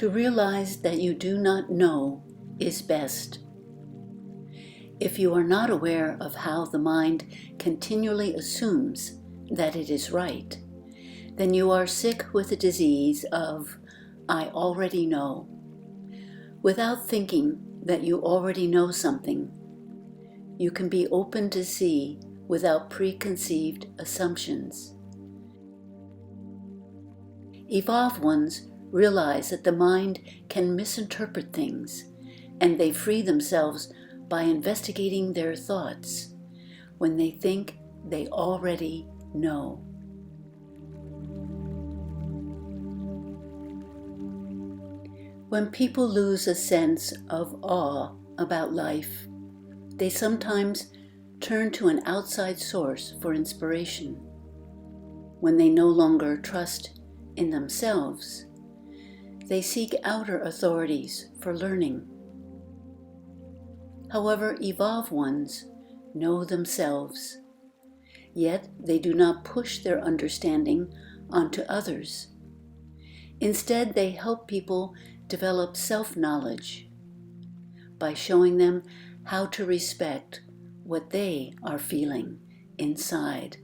To realize that you do not know is best. If you are not aware of how the mind continually assumes that it is right, then you are sick with the disease of, I already know. Without thinking that you already know something, you can be open to see without preconceived assumptions. Evolved ones realize that the mind can misinterpret things, and they free themselves by investigating their thoughts when they think they already know. When people lose a sense of awe about life, they sometimes turn to an outside source for inspiration. When they no longer trust in themselves, they seek outer authorities for learning. However, evolved ones know themselves, yet they do not push their understanding onto others. Instead, they help people develop self-knowledge by showing them how to respect what they are feeling inside.